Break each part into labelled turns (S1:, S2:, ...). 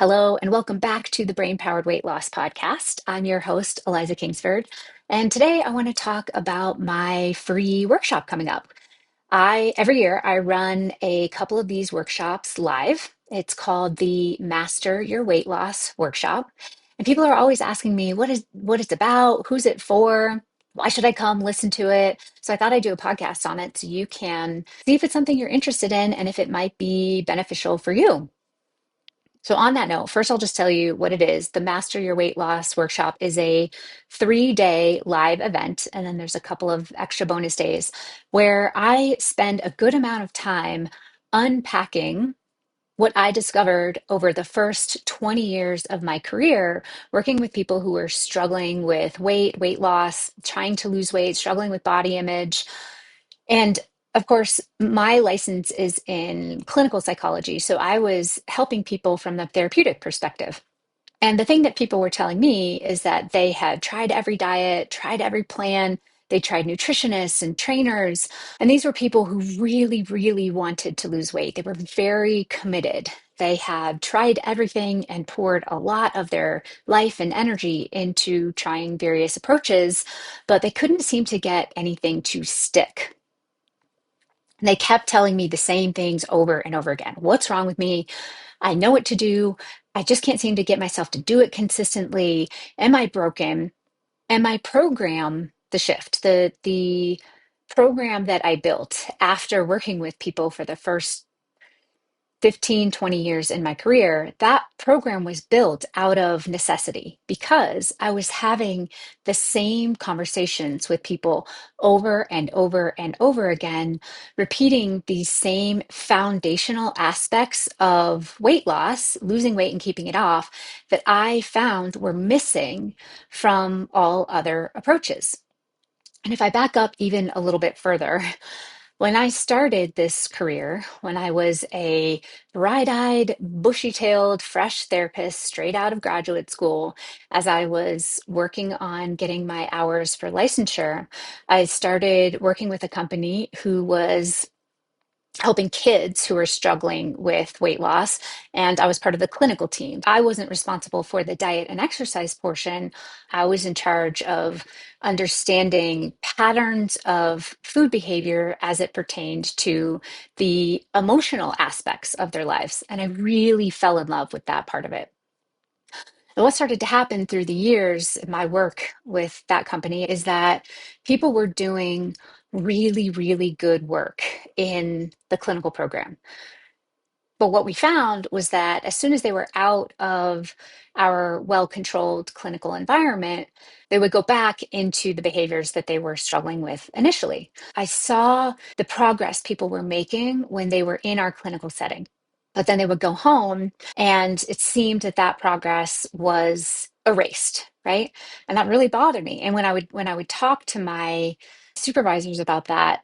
S1: Hello, and welcome back to the Brain Powered Weight Loss Podcast. I'm your host, Eliza Kingsford, and today I want to talk about my free workshop coming up. Every year I run a couple of these workshops live. It's called the Master Your Weight Loss Workshop. And people are always asking me what it's about, who's it for, why should I come listen to it? So I thought I'd do a podcast on it so you can see if it's something you're interested in and if it might be beneficial for you. So, on that note, first I'll just tell you what it is. The Master Your Weight Loss Workshop is a 3-day live event, and then there's a couple of extra bonus days where I spend a good amount of time unpacking what I discovered over the first 20 years of my career, working with people who were struggling with weight loss, trying to lose weight, struggling with body image. And of course, my license is in clinical psychology. So I was helping people from the therapeutic perspective. And the thing that people were telling me is that they had tried every diet, tried every plan. They tried nutritionists and trainers. And these were people who really, really wanted to lose weight. They were very committed. They had tried everything and poured a lot of their life and energy into trying various approaches, but they couldn't seem to get anything to stick. And they kept telling me the same things over and over again. What's wrong with me? I know what to do. I just can't seem to get myself to do it consistently. Am I broken? And my program, the shift, the program that I built after working with people for the first 15, 20 years in my career, that program was built out of necessity because I was having the same conversations with people over and over and over again, repeating these same foundational aspects of weight loss, losing weight and keeping it off, that I found were missing from all other approaches. And if I back up even a little bit further, when I started this career, when I was a bright-eyed, bushy-tailed, fresh therapist straight out of graduate school, as I was working on getting my hours for licensure, I started working with a company who was helping kids who were struggling with weight loss. And I was part of the clinical team. I wasn't responsible for the diet and exercise portion. I was in charge of understanding patterns of food behavior as it pertained to the emotional aspects of their lives. And I really fell in love with that part of it. And what started to happen through the years, my work with that company, is that people were doing really, really good work in the clinical program. But what we found was that as soon as they were out of our well-controlled clinical environment, they would go back into the behaviors that they were struggling with initially. I saw the progress people were making when they were in our clinical setting. But then they would go home, and it seemed that that progress was erased, right? And that really bothered me. And when I would talk to my supervisors about that,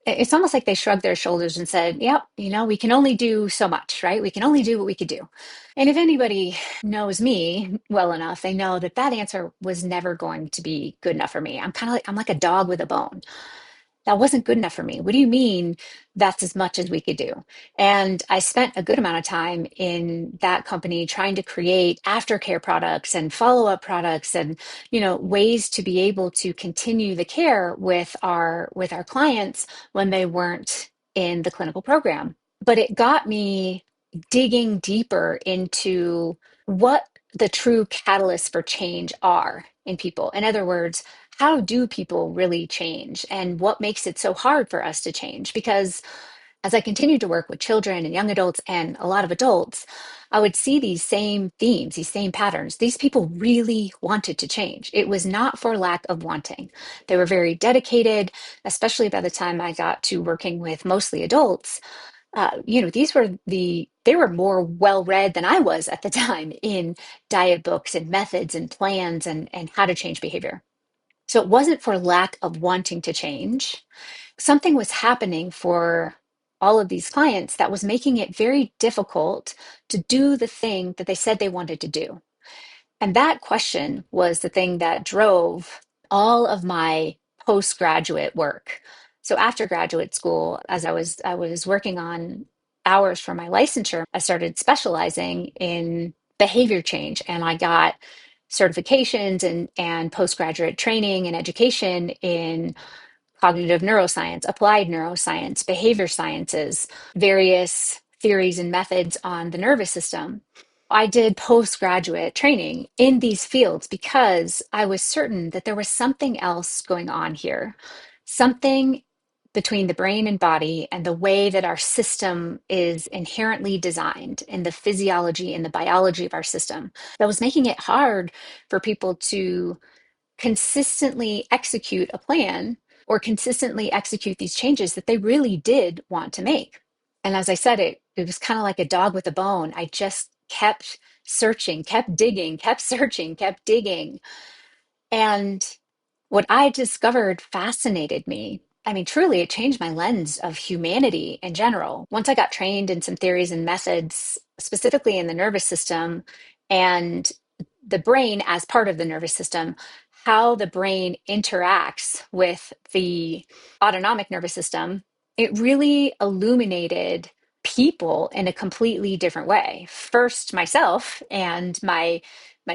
S1: it's almost like they shrugged their shoulders and said, "Yep, we can only do so much, right? We can only do what we could do." And if anybody knows me well enough, they know that that answer was never going to be good enough for me. I'm like a dog with a bone. That wasn't good enough for me. What do you mean that's as much as we could do? And I spent a good amount of time in that company trying to create aftercare products and follow-up products and, ways to be able to continue the care with our clients when they weren't in the clinical program. But it got me digging deeper into what the true catalysts for change are in people. In other words, how do people really change and what makes it so hard for us to change? Because as I continued to work with children and young adults and a lot of adults, I would see these same themes, these same patterns. These people really wanted to change. It was not for lack of wanting. They were very dedicated, especially by the time I got to working with mostly adults. They were more well-read than I was at the time in diet books and methods and plans and how to change behavior. So it wasn't for lack of wanting to change. Something was happening for all of these clients that was making it very difficult to do the thing that they said they wanted to do. And that question was the thing that drove all of my postgraduate work. So after graduate school, as I was working on hours for my licensure, I started specializing in behavior change, and I got certifications and postgraduate training and education in cognitive neuroscience, applied neuroscience, behavior sciences, various theories and methods on the nervous system. I did postgraduate training in these fields because I was certain that there was something else going on here, something between the brain and body and the way that our system is inherently designed in the physiology and the biology of our system that was making it hard for people to consistently execute a plan or consistently execute these changes that they really did want to make. And as I said, it was kind of like a dog with a bone. I just kept searching, kept digging, kept searching, kept digging. And what I discovered fascinated me. I mean, truly, it changed my lens of humanity in general. Once I got trained in some theories and methods, specifically in the nervous system and the brain as part of the nervous system, how the brain interacts with the autonomic nervous system, it really illuminated people in a completely different way. First, myself and my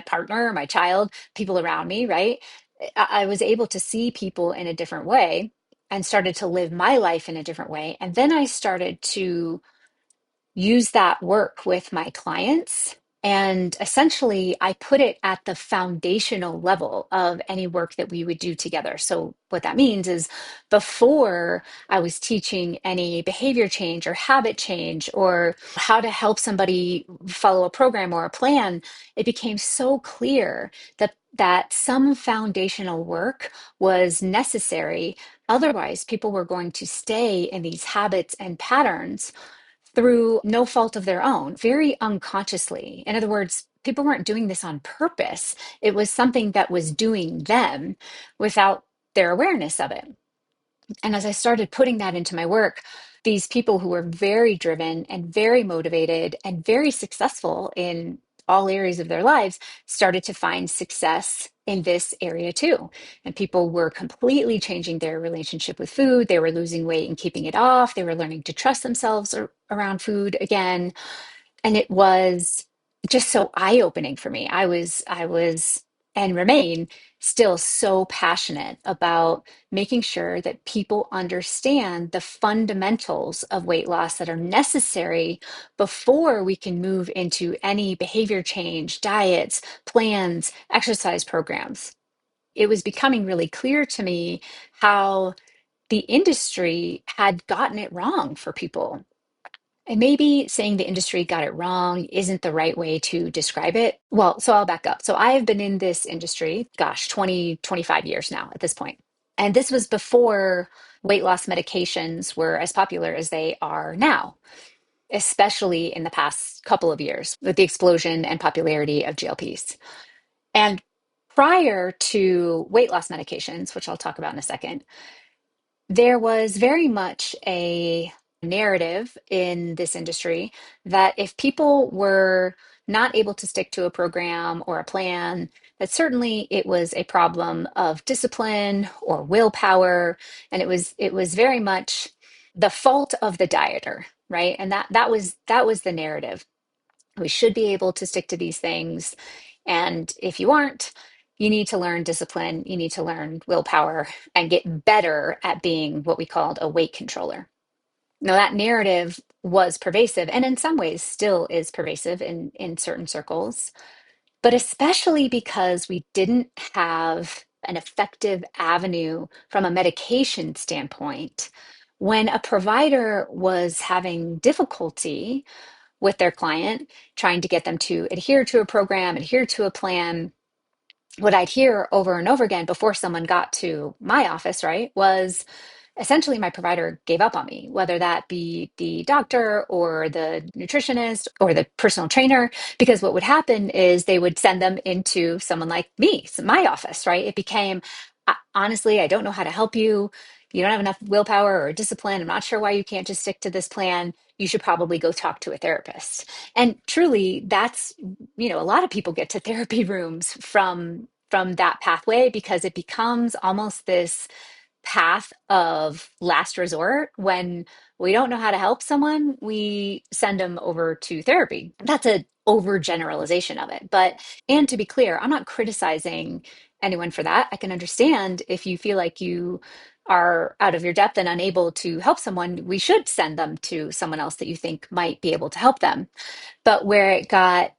S1: partner, my child, people around me, right? I was able to see people in a different way and started to live my life in a different way. And then I started to use that work with my clients. And essentially, I put it at the foundational level of any work that we would do together. So, what that means is before I was teaching any behavior change or habit change or how to help somebody follow a program or a plan, it became so clear that some foundational work was necessary. Otherwise, people were going to stay in these habits and patterns through no fault of their own, very unconsciously. In other words, people weren't doing this on purpose. It was something that was doing them without their awareness of it. And as I started putting that into my work, these people who were very driven and very motivated and very successful in all areas of their lives started to find success in this area too. And people were completely changing their relationship with food. They were losing weight and keeping it off. They were learning to trust themselves around food again. And it was just so eye-opening for me. I was and remain still so passionate about making sure that people understand the fundamentals of weight loss that are necessary before we can move into any behavior change, diets, plans, exercise programs. It was becoming really clear to me how the industry had gotten it wrong for people. And maybe saying the industry got it wrong isn't the right way to describe it. Well, so I'll back up. So I have been in this industry, gosh, 20, 25 years now at this point. And this was before weight loss medications were as popular as they are now, especially in the past couple of years with the explosion and popularity of GLPs. And prior to weight loss medications, which I'll talk about in a second, there was very much a narrative in this industry that if people were not able to stick to a program or a plan, that certainly it was a problem of discipline or willpower, and it was very much the fault of the dieter, right? And that was the narrative. We should be able to stick to these things. And if you aren't, you need to learn discipline, you need to learn willpower and get better at being what we called a weight controller. Now, that narrative was pervasive and in some ways still is pervasive in certain circles, but especially because we didn't have an effective avenue from a medication standpoint. When a provider was having difficulty with their client, trying to get them to adhere to a program, adhere to a plan. What I'd hear over and over again before someone got to my office, right, was essentially my provider gave up on me, whether that be the doctor or the nutritionist or the personal trainer, because what would happen is they would send them into someone like me, so my office, right? It became, honestly, I don't know how to help you. You don't have enough willpower or discipline. I'm not sure why you can't just stick to this plan. You should probably go talk to a therapist. And truly, that's, a lot of people get to therapy rooms from that pathway because it becomes almost this path of last resort. When we don't know how to help someone, we send them over to therapy. That's a overgeneralization of it. And to be clear, I'm not criticizing anyone for that. I can understand if you feel like you are out of your depth and unable to help someone, we should send them to someone else that you think might be able to help them. But where it got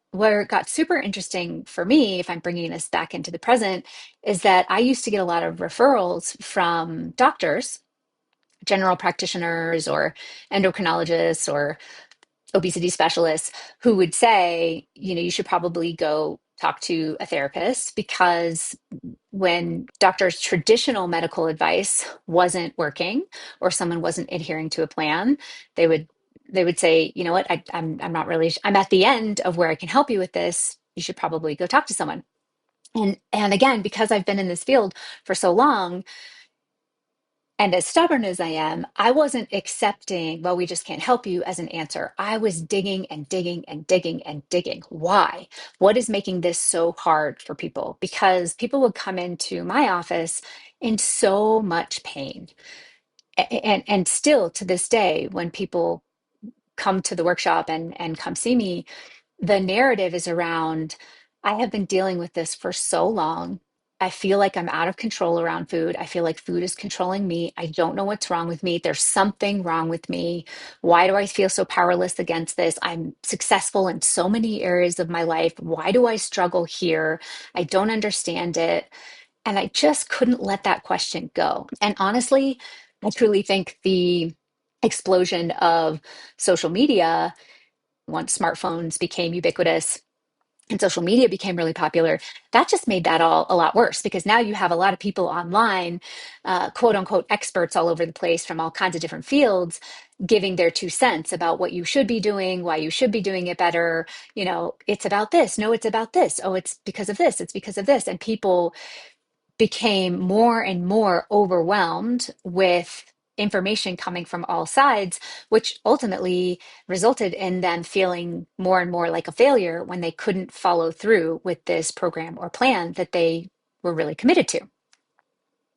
S1: super interesting for me, if I'm bringing this back into the present, is that I used to get a lot of referrals from doctors, general practitioners or endocrinologists or obesity specialists who would say, you should probably go talk to a therapist because when doctors' traditional medical advice wasn't working or someone wasn't adhering to a plan, they would they would say, you know what, I'm not really, I'm at the end of where I can help you with this. You should probably go talk to someone. And again, because I've been in this field for so long, and as stubborn as I am, I wasn't accepting, well, we just can't help you as an answer. I was digging and digging and digging and digging. Why? What is making this so hard for people? Because people would come into my office in so much pain. And still to this day, when people come to the workshop and come see me, the narrative is around, I have been dealing with this for so long. I feel like I'm out of control around food. I feel like food is controlling me. I don't know what's wrong with me. There's something wrong with me. Why do I feel so powerless against this? I'm successful in so many areas of my life. Why do I struggle here? I don't understand it. And I just couldn't let that question go. And honestly, I truly think the explosion of social media, once smartphones became ubiquitous and social media became really popular, that just made that all a lot worse because now you have a lot of people online, quote unquote, experts all over the place from all kinds of different fields, giving their 2 cents about what you should be doing, why you should be doing it better. It's about this. No, it's about this. Oh, it's because of this. It's because of this. And people became more and more overwhelmed with information coming from all sides, which ultimately resulted in them feeling more and more like a failure when they couldn't follow through with this program or plan that they were really committed to.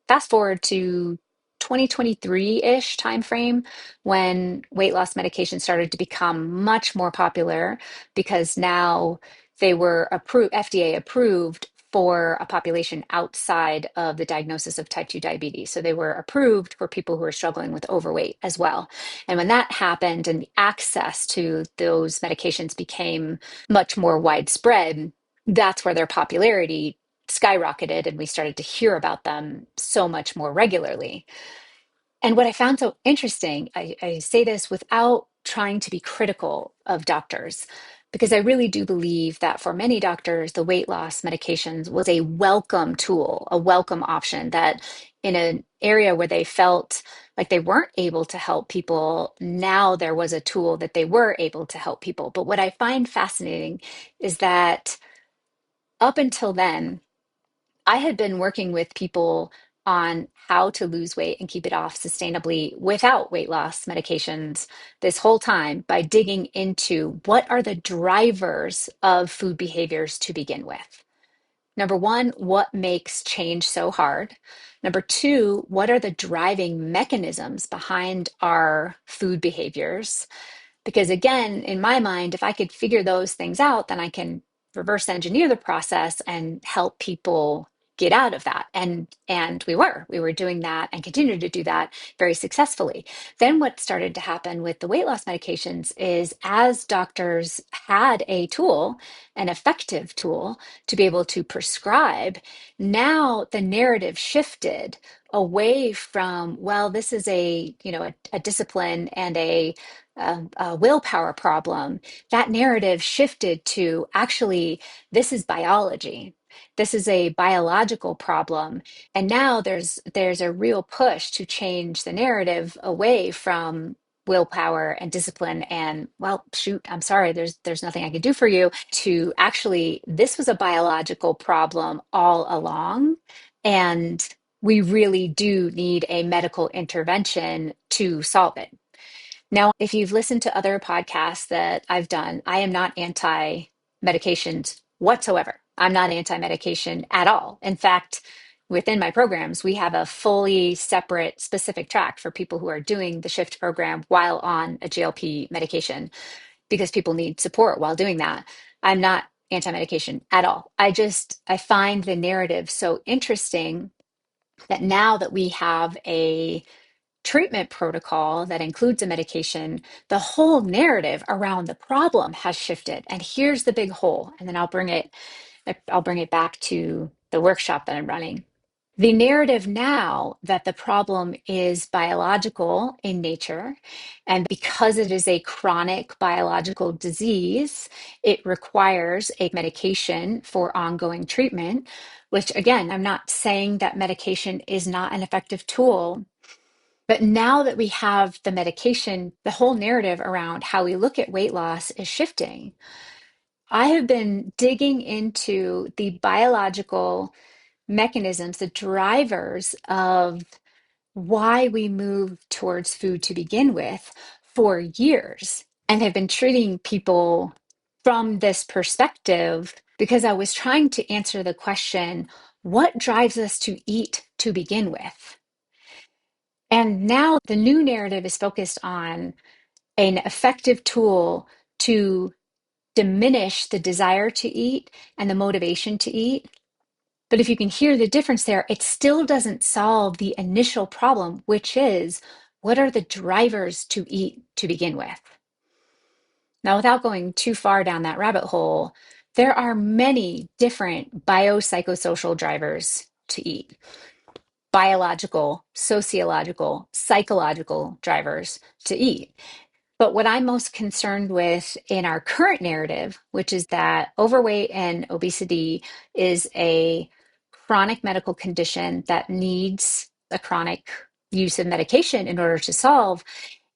S1: Fast forward to 2023-ish timeframe when weight loss medication started to become much more popular because now they were approved, FDA approved for a population outside of the diagnosis of type 2 diabetes. So they were approved for people who are struggling with overweight as well. And when that happened and the access to those medications became much more widespread, that's where their popularity skyrocketed and we started to hear about them so much more regularly. And what I found so interesting, I say this without trying to be critical of doctors, because I really do believe that for many doctors, the weight loss medications was a welcome tool, a welcome option that in an area where they felt like they weren't able to help people, now there was a tool that they were able to help people. But what I find fascinating is that up until then, I had been working with people on how to lose weight and keep it off sustainably without weight loss medications this whole time by digging into what are the drivers of food behaviors to begin with. Number one, what makes change so hard? Number two, what are the driving mechanisms behind our food behaviors? Because again, in my mind, if I could figure those things out, then I can reverse engineer the process and help people get out of that. And we were doing that and continue to do that very successfully. Then what started to happen with the weight loss medications is as doctors had a tool, an effective tool to be able to prescribe, now the narrative shifted away from, well, this is a discipline and a willpower problem. That narrative shifted to actually, this is biology. This is a biological problem. And now there's a real push to change the narrative away from willpower and discipline and, well, shoot, I'm sorry, there's nothing I can do for you, to actually, this was a biological problem all along. And we really do need a medical intervention to solve it. Now, if you've listened to other podcasts that I've done, I am not anti medications whatsoever. I'm not anti medication at all. In fact, within my programs, we have a fully separate specific track for people who are doing the shift program while on a GLP medication because people need support while doing that. I'm not anti-medication at all. I find the narrative so interesting that now that we have a treatment protocol that includes a medication, the whole narrative around the problem has shifted. And here's the big hole. And then I'll bring it back to the workshop that I'm running. The narrative now that the problem is biological in nature, and because it is a chronic biological disease, it requires a medication for ongoing treatment, which again, I'm not saying that medication is not an effective tool, but now that we have the medication, the whole narrative around how we look at weight loss is shifting. I have been digging into the biological mechanisms, the drivers of why we move towards food to begin with for years, and have been treating people from this perspective because I was trying to answer the question, what drives us to eat to begin with? And now the new narrative is focused on an effective tool to diminish the desire to eat and the motivation to eat. But if you can hear the difference there, it still doesn't solve the initial problem, which is what are the drivers to eat to begin with? Now, without going too far down that rabbit hole, there are many different biopsychosocial drivers to eat. Biological, sociological, psychological drivers to eat. But what I'm most concerned with in our current narrative, which is that overweight and obesity is a chronic medical condition that needs a chronic use of medication in order to solve,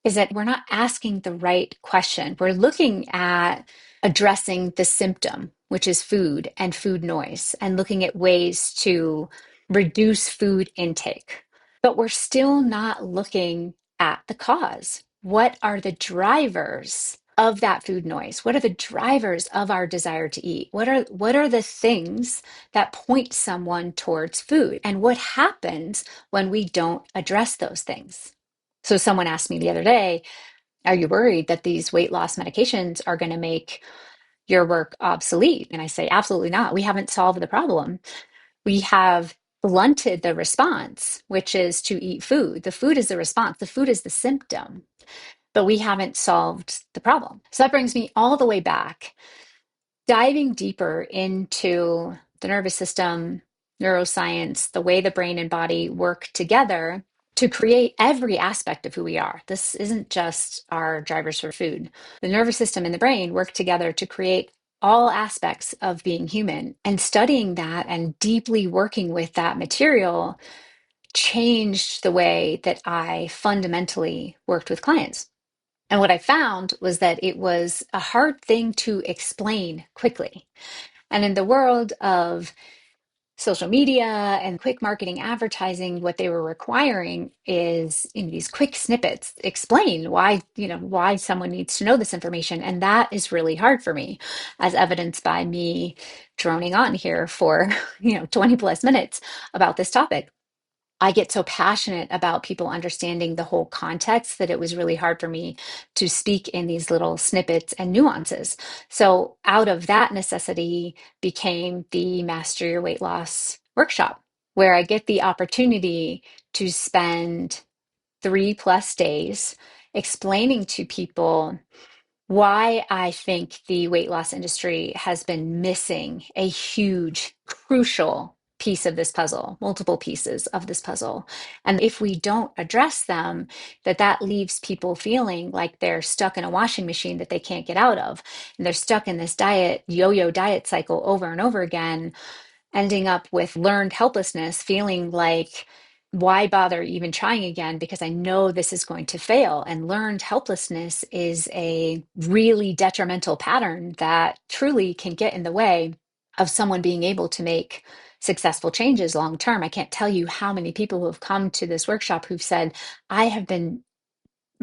S1: is that we're not asking the right question. We're looking at addressing the symptom, which is food and food noise, and looking at ways to reduce food intake. But we're still not looking at the cause. What are the drivers of that food noise? What are the drivers of our desire to eat? What are the things that point someone towards food? And what happens when we don't address those things? So someone asked me the other day, are you worried that these weight loss medications are going to make your work obsolete? And I say, absolutely not. We haven't solved the problem. We have blunted the response, which is to eat food. The food is the response, the food is the symptom, but we haven't solved the problem. So that brings me all the way back, diving deeper into the nervous system, neuroscience, the way the brain and body work together to create every aspect of who we are. This isn't just our drivers for food. The nervous system and the brain work together to create all aspects of being human. And studying that and deeply working with that material changed the way that I fundamentally worked with clients. And what I found was that it was a hard thing to explain quickly. And in the world of social media and quick marketing advertising, what they were requiring is these quick snippets explain why someone needs to know this information. And that is really hard for me, as evidenced by me droning on here for 20 plus minutes about this topic. I get so passionate about people understanding the whole context that it was really hard for me to speak in these little snippets and nuances. So out of that necessity became the Master Your Weight Loss workshop, where I get the opportunity to spend 3+ days explaining to people why I think the weight loss industry has been missing a huge, crucial piece of this puzzle, multiple pieces of this puzzle. And if we don't address them, that leaves people feeling like they're stuck in a washing machine that they can't get out of. And they're stuck in this yo-yo diet cycle over and over again, ending up with learned helplessness, feeling like, why bother even trying again? Because I know this is going to fail. And learned helplessness is a really detrimental pattern that truly can get in the way of someone being able to make successful changes long term. I can't tell you how many people who have come to this workshop who've said, I have been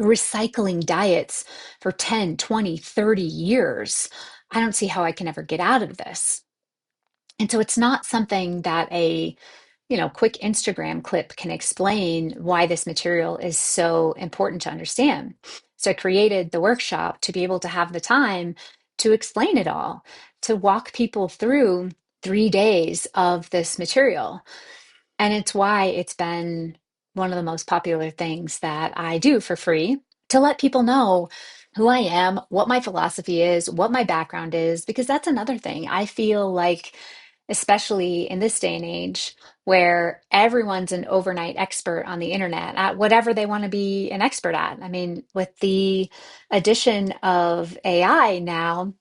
S1: recycling diets for 10, 20, 30 years. I don't see how I can ever get out of this. And so it's not something that a quick Instagram clip can explain why this material is so important to understand. So I created the workshop to be able to have the time to explain it all. to walk people through 3 days of this material. And it's why it's been one of the most popular things that I do for free, to let people know who I am, what my philosophy is, what my background is, because that's another thing. I feel like, especially in this day and age, where everyone's an overnight expert on the internet at whatever they want to be an expert at. I mean, with the addition of AI now,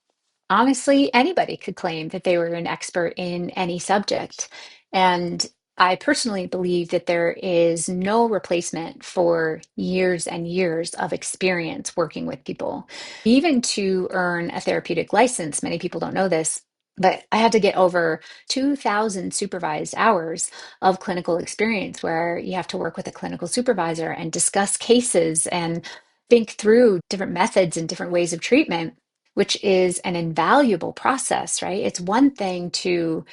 S1: honestly, anybody could claim that they were an expert in any subject. And I personally believe that there is no replacement for years and years of experience working with people. Even to earn a therapeutic license, many people don't know this, but I had to get over 2,000 supervised hours of clinical experience where you have to work with a clinical supervisor and discuss cases and think through different methods and different ways of treatment, which is an invaluable process, right? It's one thing to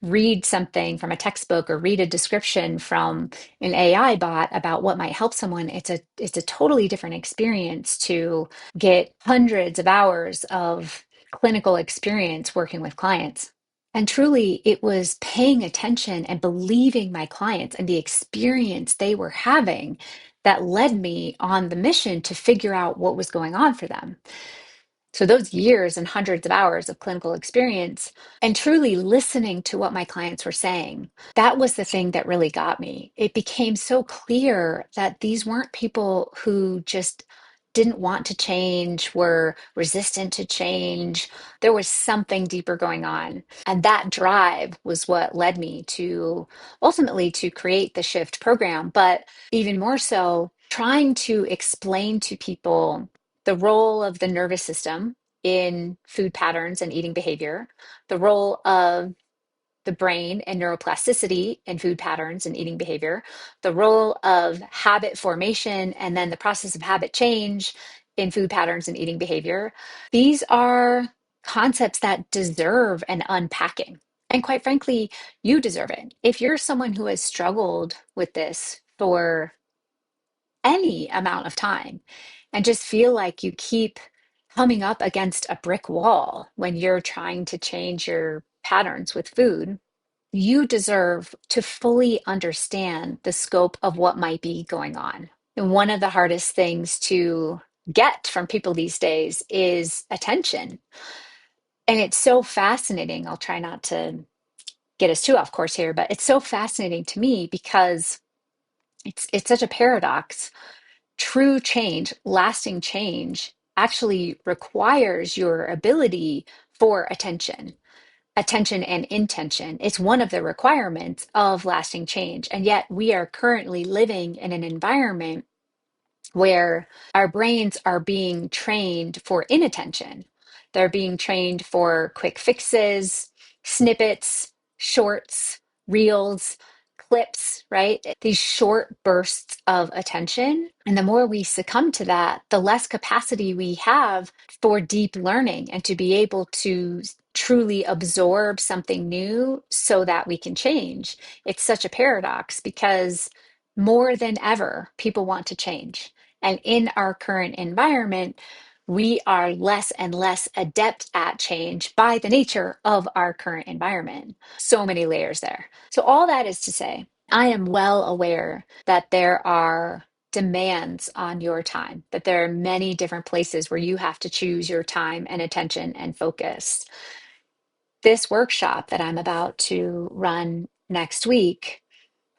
S1: read something from a textbook or read a description from an AI bot about what might help someone. It's a totally different experience to get hundreds of hours of clinical experience working with clients. And truly, it was paying attention and believing my clients and the experience they were having that led me on the mission to figure out what was going on for them. So those years and hundreds of hours of clinical experience and truly listening to what my clients were saying, that was the thing that really got me. It became so clear that these weren't people who just didn't want to change, were resistant to change. There was something deeper going on. And that drive was what led me to ultimately to create the Shift program, but even more so, trying to explain to people the role of the nervous system in food patterns and eating behavior, the role of the brain and neuroplasticity in food patterns and eating behavior, the role of habit formation, and then the process of habit change in food patterns and eating behavior. These are concepts that deserve an unpacking. And quite frankly, you deserve it. If you're someone who has struggled with this for any amount of time and just feel like you keep coming up against a brick wall when you're trying to change your patterns with food, you deserve to fully understand the scope of what might be going on. And one of the hardest things to get from people these days is attention. And it's so fascinating. I'll try not to get us too off course here, but it's so fascinating to me because it's such a paradox. True change, lasting change, actually requires your ability for attention, attention and intention. It's one of the requirements of lasting change. And yet we are currently living in an environment where our brains are being trained for inattention. They're being trained for quick fixes, snippets, shorts, reels, clips, right? These short bursts of attention. And the more we succumb to that, the less capacity we have for deep learning and to be able to truly absorb something new so that we can change. It's such a paradox because more than ever, people want to change. And in our current environment, we are less and less adept at change by the nature of our current environment. So many layers there. So, all that is to say, I am well aware that there are demands on your time, that there are many different places where you have to choose your time and attention and focus. This workshop that I'm about to run next week,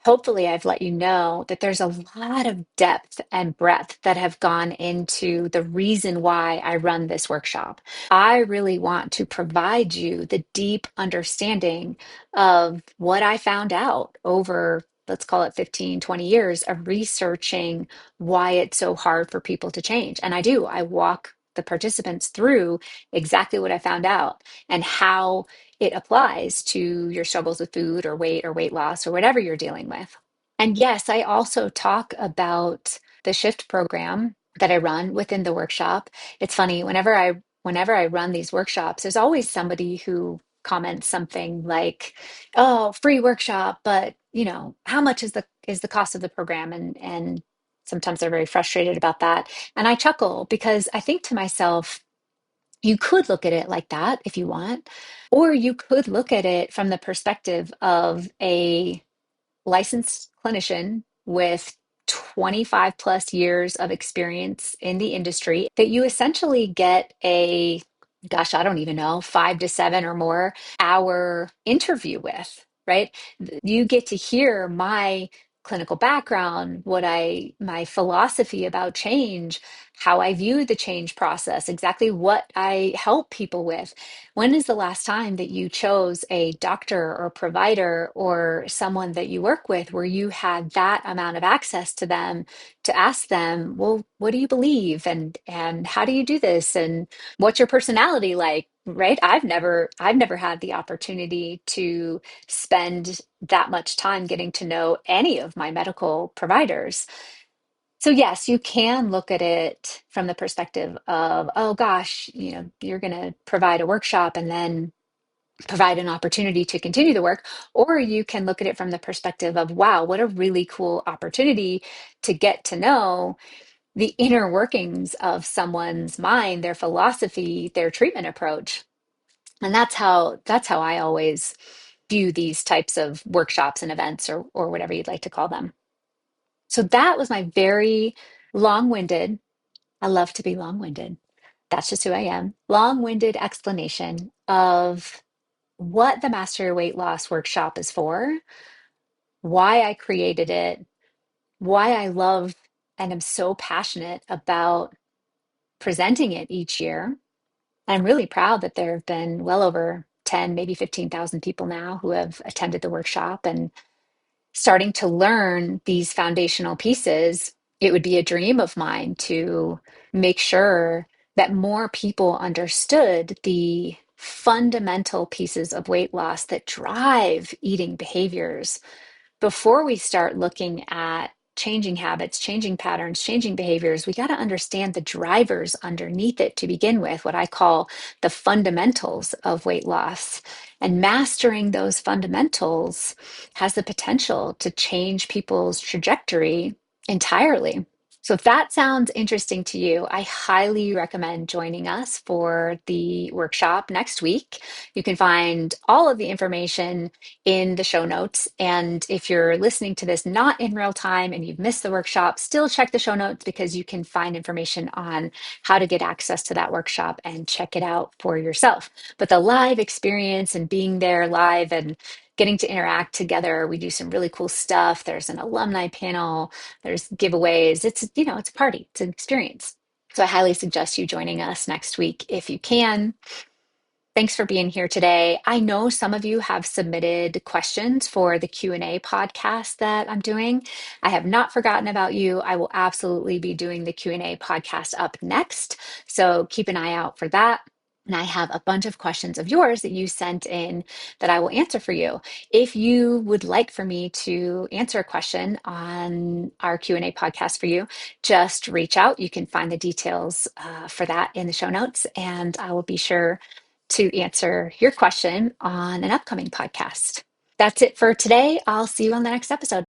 S1: hopefully I've let you know that there's a lot of depth and breadth that have gone into the reason why I run this workshop. I really want to provide you the deep understanding of what I found out over, let's call it 15, 20 years of researching why it's so hard for people to change. And I do, I walk the participants through exactly what I found out and how it applies to your struggles with food or weight loss or whatever you're dealing with. And yes, I also talk about the shift program that I run within the workshop. It's funny, whenever I run these workshops, there's always somebody who comments something like, "Oh, free workshop, but how much is the cost of the program?" And sometimes they're very frustrated about that. And I chuckle because I think to myself, You could look at it like that if you want, or you could look at it from the perspective of a licensed clinician with 25 plus years of experience in the industry that you essentially get a, gosh, I don't even know, 5 to 7 or more hour interview with, right? You get to hear my clinical background, my philosophy about change, how I view the change process, exactly what I help people with. When is the last time that you chose a doctor or provider or someone that you work with where you had that amount of access to them to ask them, well, what do you believe and how do you do this and what's your personality like? Right? I've never had the opportunity to spend that much time getting to know any of my medical providers. So yes, you can look at it from the perspective of, oh gosh, you're going to provide a workshop and then provide an opportunity to continue the work. Or you can look at it from the perspective of, wow, what a really cool opportunity to get to know the inner workings of someone's mind, their philosophy, their treatment approach. And that's how I always view these types of workshops and events or whatever you'd like to call them. So that was my very long-winded, I love to be long-winded. That's just who I am. Long-winded explanation of what the Master Your Weight Loss workshop is for, why I created it, why I love and am so passionate about presenting it each year. I'm really proud that there have been well over 10, maybe 15,000 people now who have attended the workshop and starting to learn these foundational pieces. It would be a dream of mine to make sure that more people understood the fundamental pieces of weight loss that drive eating behaviors before we start looking at changing habits, changing patterns, changing behaviors. We got to understand the drivers underneath it to begin with, what I call the fundamentals of weight loss. And mastering those fundamentals has the potential to change people's trajectory entirely. So if that sounds interesting to you, I highly recommend joining us for the workshop next week. You can find all of the information in the show notes. And if you're listening to this not in real time and you've missed the workshop, still check the show notes because you can find information on how to get access to that workshop and check it out for yourself. But the live experience and being there live and getting to interact together, we do some really cool stuff. There's an alumni panel, there's giveaways. It's a party, it's an experience. So I highly suggest you joining us next week if you can. Thanks for being here today. I know some of you have submitted questions for the Q&A podcast that I'm doing. I have not forgotten about you. I will absolutely be doing the Q&A podcast up next. So keep an eye out for that. And I have a bunch of questions of yours that you sent in that I will answer for you. If you would like for me to answer a question on our Q&A podcast for you, just reach out. You can find the details for that in the show notes, and I will be sure to answer your question on an upcoming podcast. That's it for today. I'll see you on the next episode.